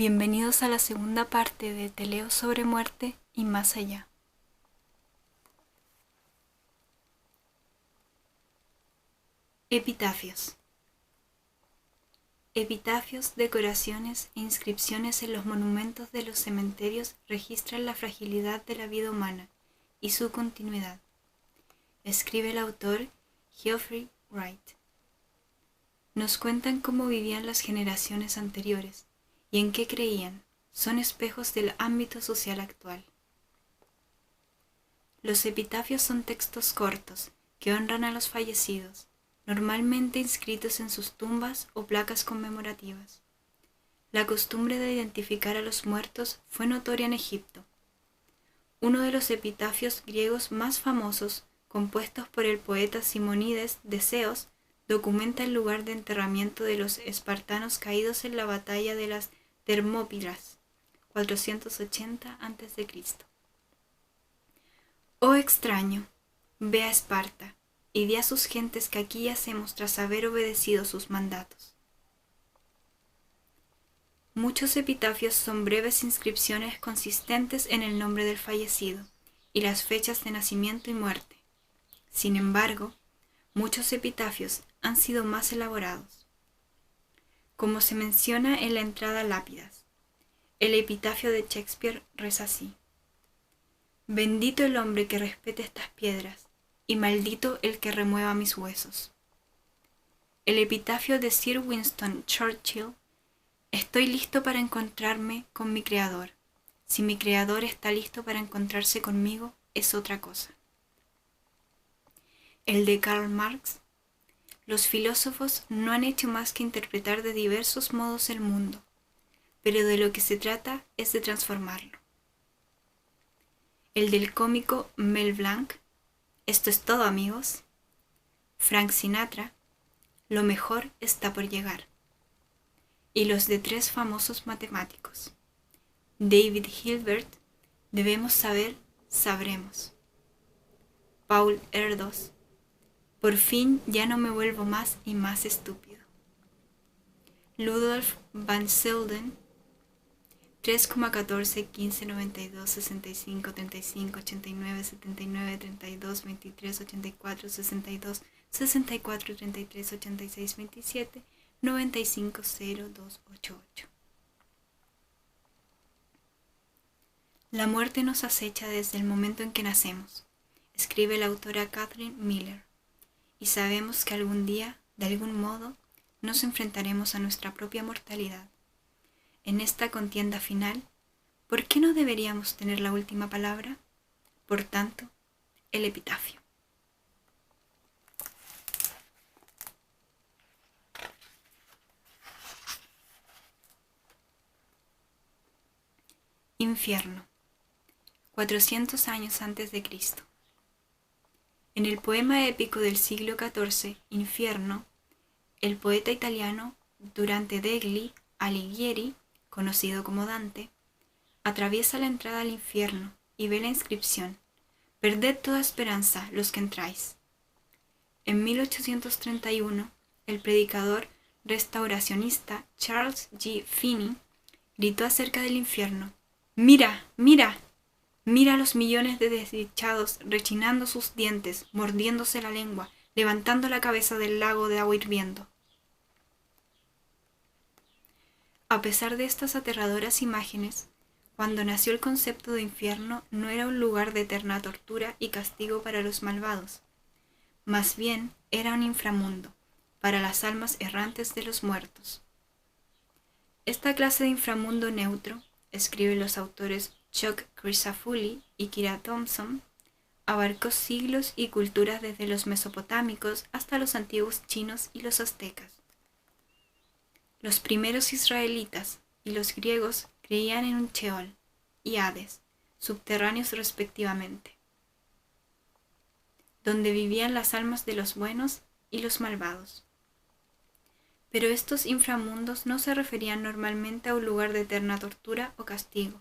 Bienvenidos a la segunda parte de Te leo sobre muerte y más allá. Epitafios. Epitafios, decoraciones e inscripciones en los monumentos de los cementerios registran la fragilidad de la vida humana y su continuidad. Escribe el autor Geoffrey Wright. Nos cuentan cómo vivían las generaciones anteriores y en qué creían. Son espejos del ámbito social actual. Los epitafios son textos cortos que honran a los fallecidos, normalmente inscritos en sus tumbas o placas conmemorativas. La costumbre de identificar a los muertos fue notoria en Egipto. Uno de los epitafios griegos más famosos, compuestos por el poeta Simónides de Ceos, documenta el lugar de enterramiento de los espartanos caídos en la batalla de las Termópilas, 480 a.C. Oh extraño, ve a Esparta y di a sus gentes que aquí yacemos tras haber obedecido sus mandatos. Muchos epitafios son breves inscripciones consistentes en el nombre del fallecido y las fechas de nacimiento y muerte. Sin embargo, muchos epitafios han sido más elaborados. Como se menciona en la entrada Lápidas, el epitafio de Shakespeare reza así: Bendito el hombre que respete estas piedras, y maldito el que remueva mis huesos. El epitafio de Sir Winston Churchill: Estoy listo para encontrarme con mi Creador. Si mi Creador está listo para encontrarse conmigo, es otra cosa. El de Karl Marx: Los filósofos no han hecho más que interpretar de diversos modos el mundo, pero de lo que se trata es de transformarlo. El del cómico Mel Blanc: Esto es todo, amigos. Frank Sinatra: Lo mejor está por llegar. Y los de tres famosos matemáticos: David Hilbert: Debemos saber, sabremos. Paul Erdos: Por fin ya no me vuelvo más y más estúpido. Ludolf van Zelden: 3,14, 15, 92, 65, 35, 89, 79, 32, 23, 84, 62, 64, 33, 86, 27, 95, 0, 2, 8, 8. La muerte nos acecha desde el momento en que nacemos, escribe la autora Catherine Miller, y sabemos que algún día, de algún modo, nos enfrentaremos a nuestra propia mortalidad. En esta contienda final, ¿por qué no deberíamos tener la última palabra? Por tanto, el epitafio. Infierno, 400 años antes de Cristo. En el poema épico del siglo XIV, Infierno, el poeta italiano Durante degli Alighieri, conocido como Dante, atraviesa la entrada al infierno y ve la inscripción: Perded toda esperanza los que entráis. En 1831, el predicador restauracionista Charles G. Finney gritó acerca del infierno: ¡Mira, mira! Mira a los millones de desdichados rechinando sus dientes, mordiéndose la lengua, levantando la cabeza del lago de agua hirviendo. A pesar de estas aterradoras imágenes, cuando nació el concepto de infierno no era un lugar de eterna tortura y castigo para los malvados. Más bien era un inframundo, para las almas errantes de los muertos. Esta clase de inframundo neutro, escriben los autores Chuck Crisafulli y Kira Thompson, abarcó siglos y culturas desde los mesopotámicos hasta los antiguos chinos y los aztecas. Los primeros israelitas y los griegos creían en un Sheol y Hades, subterráneos respectivamente, donde vivían las almas de los buenos y los malvados. Pero estos inframundos no se referían normalmente a un lugar de eterna tortura o castigo.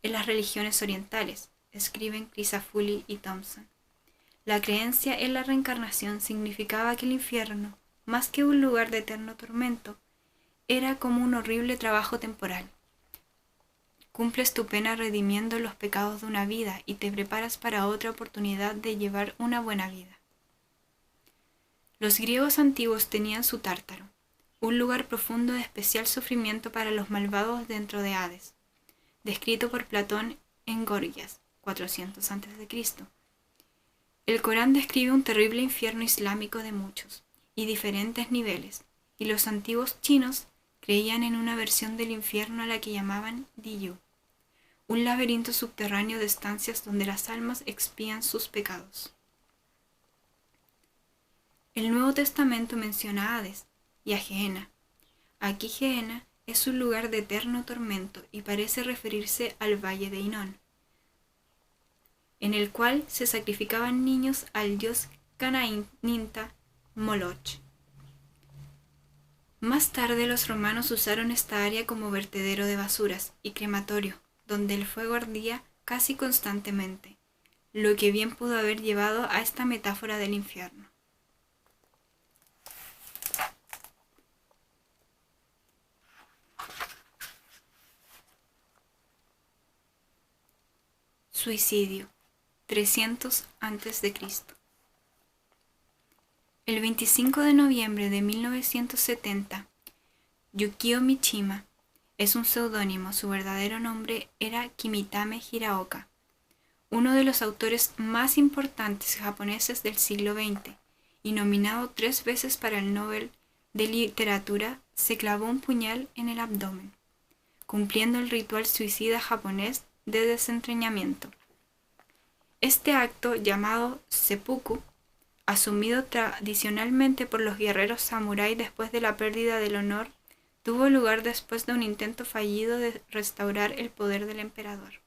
En las religiones orientales, escriben Crisafulli y Thompson, la creencia en la reencarnación significaba que el infierno, más que un lugar de eterno tormento, era como un horrible trabajo temporal, cumples tu pena redimiendo los pecados de una vida y te preparas para otra oportunidad de llevar una buena vida. Los griegos antiguos tenían su Tártaro, un lugar profundo de especial sufrimiento para los malvados dentro de Hades, descrito por Platón en Gorgias, 400 a.C. El Corán describe un terrible infierno islámico de muchos y diferentes niveles, y los antiguos chinos creían en una versión del infierno a la que llamaban Diyu, un laberinto subterráneo de estancias donde las almas expían sus pecados. El Nuevo Testamento menciona a Hades y a Gehenna. Aquí Gehenna es un lugar de eterno tormento y parece referirse al valle de Hinón, en el cual se sacrificaban niños al dios canaanita Moloch. Más tarde los romanos usaron esta área como vertedero de basuras y crematorio, donde el fuego ardía casi constantemente, lo que bien pudo haber llevado a esta metáfora del infierno. Suicidio, 300 a.C. El 25 de noviembre de 1970, Yukio Mishima es un seudónimo, su verdadero nombre era Kimitame Hiraoka, uno de los autores más importantes japoneses del siglo XX, y nominado 3 veces para el Nobel de Literatura, se clavó un puñal en el abdomen, cumpliendo el ritual suicida japonés de desentrañamiento. Este acto, llamado seppuku, asumido tradicionalmente por los guerreros samurái después de la pérdida del honor, tuvo lugar después de un intento fallido de restaurar el poder del emperador.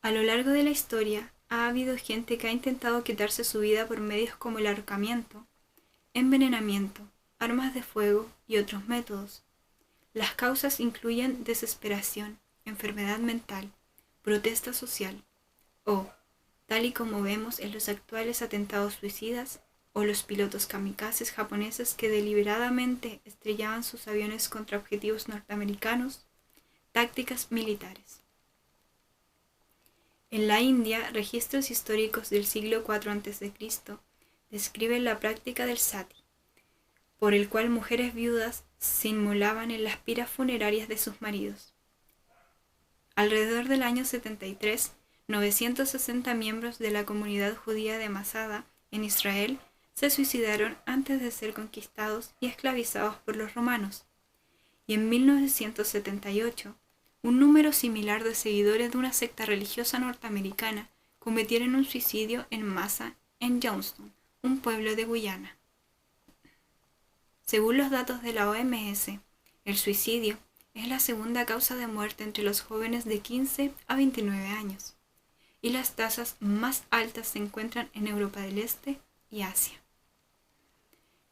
A lo largo de la historia, ha habido gente que ha intentado quitarse su vida por medios como el ahorcamiento, envenenamiento, armas de fuego y otros métodos. Las causas incluyen desesperación, enfermedad mental, protesta social o, tal y como vemos en los actuales atentados suicidas, o los pilotos kamikazes japoneses que deliberadamente estrellaban sus aviones contra objetivos norteamericanos, tácticas militares. En la India, registros históricos del siglo IV a.C. describen la práctica del sati, por el cual mujeres viudas se inmolaban en las piras funerarias de sus maridos. Alrededor del año 73, 960 miembros de la comunidad judía de Masada, en Israel, se suicidaron antes de ser conquistados y esclavizados por los romanos. Y en 1978, un número similar de seguidores de una secta religiosa norteamericana cometieron un suicidio en masa en Johnston, un pueblo de Guyana. Según los datos de la OMS, el suicidio es la segunda causa de muerte entre los jóvenes de 15 a 29 años, y las tasas más altas se encuentran en Europa del Este y Asia.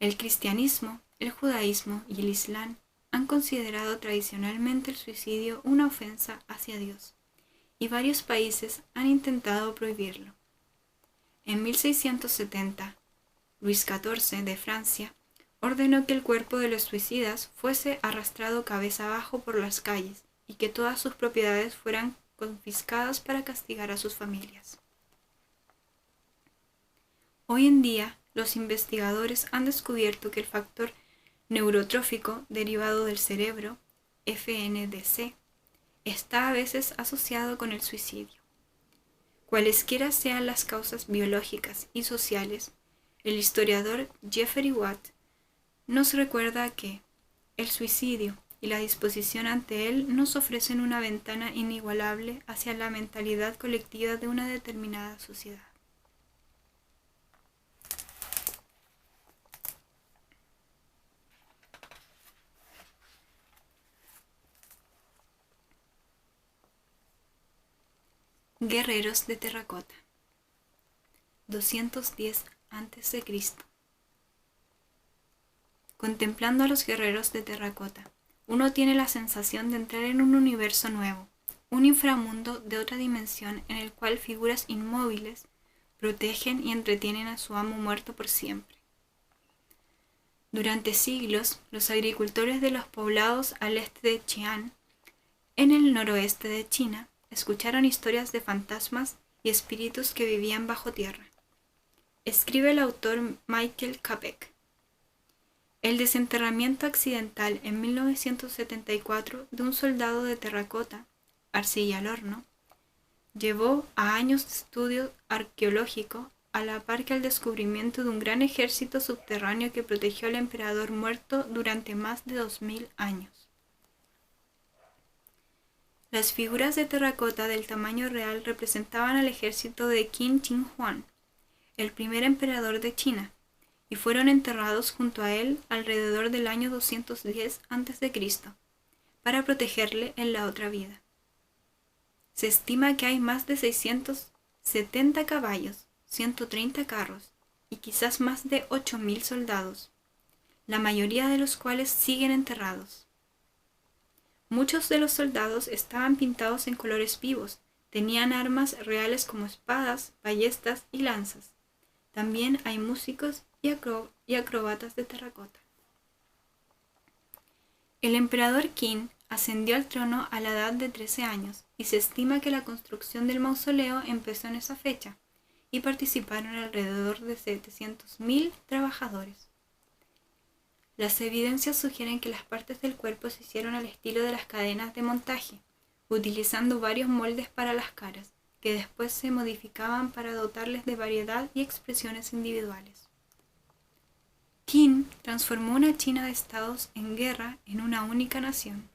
El cristianismo, el judaísmo y el islam han considerado tradicionalmente el suicidio una ofensa hacia Dios, y varios países han intentado prohibirlo. En 1670, Luis XIV de Francia ordenó que el cuerpo de los suicidas fuese arrastrado cabeza abajo por las calles y que todas sus propiedades fueran confiscadas para castigar a sus familias. Hoy en día, los investigadores han descubierto que el factor neurotrófico derivado del cerebro, FNDC, está a veces asociado con el suicidio. Cualesquiera sean las causas biológicas y sociales, el historiador Jeffrey Watt nos recuerda que el suicidio y la disposición ante él nos ofrecen una ventana inigualable hacia la mentalidad colectiva de una determinada sociedad. Guerreros de terracota, 210 a.C. Contemplando a los guerreros de terracota, uno tiene la sensación de entrar en un universo nuevo, un inframundo de otra dimensión en el cual figuras inmóviles protegen y entretienen a su amo muerto por siempre. Durante siglos, los agricultores de los poblados al este de Xi'an En el noroeste de China, escucharon historias de fantasmas y espíritus que vivían bajo tierra. Escribe el autor Michael Capek. El desenterramiento accidental en 1974 de un soldado de terracota, arcilla al horno, llevó a años de estudio arqueológico a la par que al descubrimiento de un gran ejército subterráneo que protegió al emperador muerto durante más de 2000 años. Las figuras de terracota del tamaño real representaban al ejército de Qin Shi Huang, el primer emperador de China, y fueron enterrados junto a él alrededor del año 210 a.C., para protegerle en la otra vida. Se estima que hay más de 670 caballos, 130 carros y quizás más de 8000 soldados, la mayoría de los cuales siguen enterrados. Muchos de los soldados estaban pintados en colores vivos, tenían armas reales como espadas, ballestas y lanzas. También hay músicos y acróbatas de terracota. El emperador Qin ascendió al trono a la edad de 13 años y se estima que la construcción del mausoleo empezó en esa fecha y participaron alrededor de 700.000 trabajadores. Las evidencias sugieren que las partes del cuerpo se hicieron al estilo de las cadenas de montaje, utilizando varios moldes para las caras, que después se modificaban para dotarles de variedad y expresiones individuales. Qin transformó una China de estados en guerra en una única nación.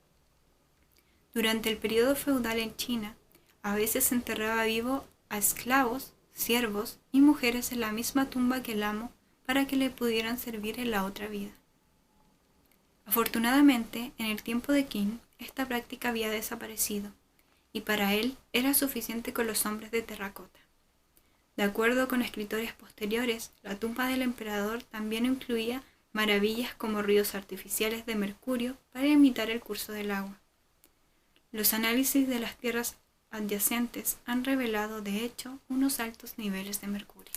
Durante el periodo feudal en China, a veces se enterraba vivo a esclavos, siervos y mujeres en la misma tumba que el amo para que le pudieran servir en la otra vida. Afortunadamente, en el tiempo de Qin, esta práctica había desaparecido, y para él era suficiente con los hombres de terracota. De acuerdo con escritores posteriores, la tumba del emperador también incluía maravillas como ríos artificiales de mercurio para imitar el curso del agua. Los análisis de las tierras adyacentes han revelado, de hecho, unos altos niveles de mercurio.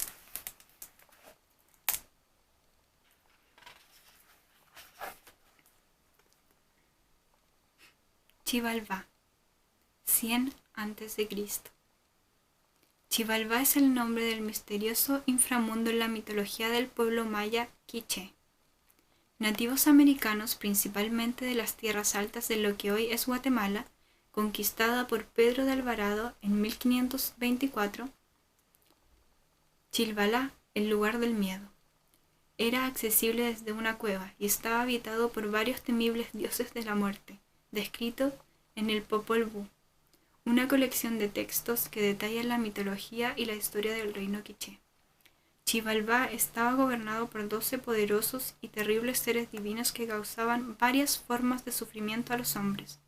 Xibalbá, 100 a.C. Xibalbá es el nombre del misterioso inframundo en la mitología del pueblo maya quiché. Nativos americanos, principalmente de las tierras altas de lo que hoy es Guatemala, conquistada por Pedro de Alvarado en 1524, Xilbalá, el lugar del miedo, era accesible desde una cueva y estaba habitado por varios temibles dioses de la muerte, descrito en el Popol Vuh, una colección de textos que detallan la mitología y la historia del reino quiché. Xibalbá estaba gobernado por 12 poderosos y terribles seres divinos que causaban varias formas de sufrimiento a los hombres,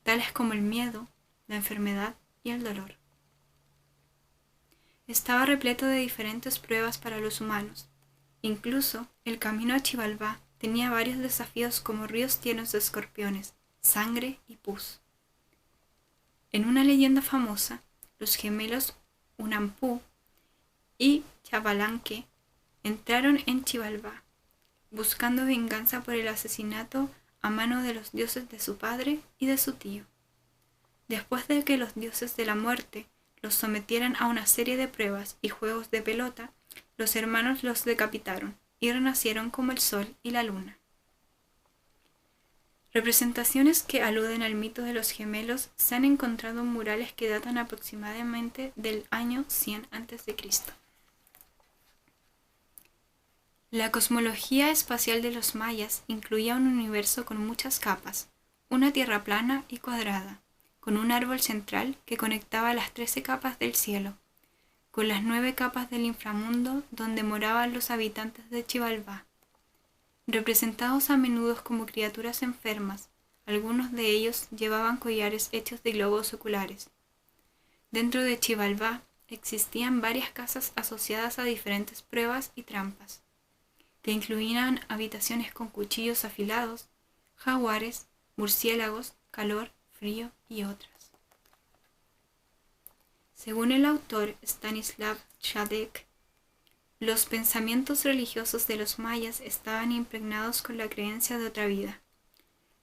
tales como el miedo, la enfermedad y el dolor. Estaba repleto de diferentes pruebas para los humanos. Incluso el camino a Xibalbá tenía varios desafíos como ríos llenos de escorpiones, sangre y pus. En una leyenda famosa, los gemelos Unampú y Xbalanque entraron en Xibalbá, buscando venganza por el asesinato a mano de los dioses de su padre y de su tío. Después de que los dioses de la muerte los sometieran a una serie de pruebas y juegos de pelota, los hermanos los decapitaron y renacieron como el sol y la luna. Representaciones que aluden al mito de los gemelos se han encontrado en murales que datan aproximadamente del año 100 a.C. La cosmología espacial de los mayas incluía un universo con muchas capas, una tierra plana y cuadrada, con un árbol central que conectaba las 13 capas del cielo, con las 9 capas del inframundo donde moraban los habitantes de Xibalbá, representados a menudo como criaturas enfermas. Algunos de ellos llevaban collares hechos de globos oculares. Dentro de Xibalbá existían varias casas asociadas a diferentes pruebas y trampas, que incluían habitaciones con cuchillos afilados, jaguares, murciélagos, calor, frío y otras. Según el autor Stanislav Šadec, los pensamientos religiosos de los mayas estaban impregnados con la creencia de otra vida.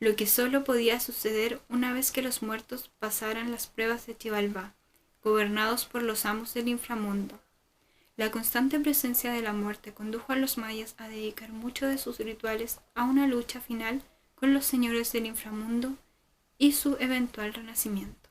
lo que solo podía suceder una vez que los muertos pasaran las pruebas de Xibalbá, gobernados por los amos del inframundo. La constante presencia de la muerte condujo a los mayas a dedicar muchos de sus rituales a una lucha final con los señores del inframundo y su eventual renacimiento.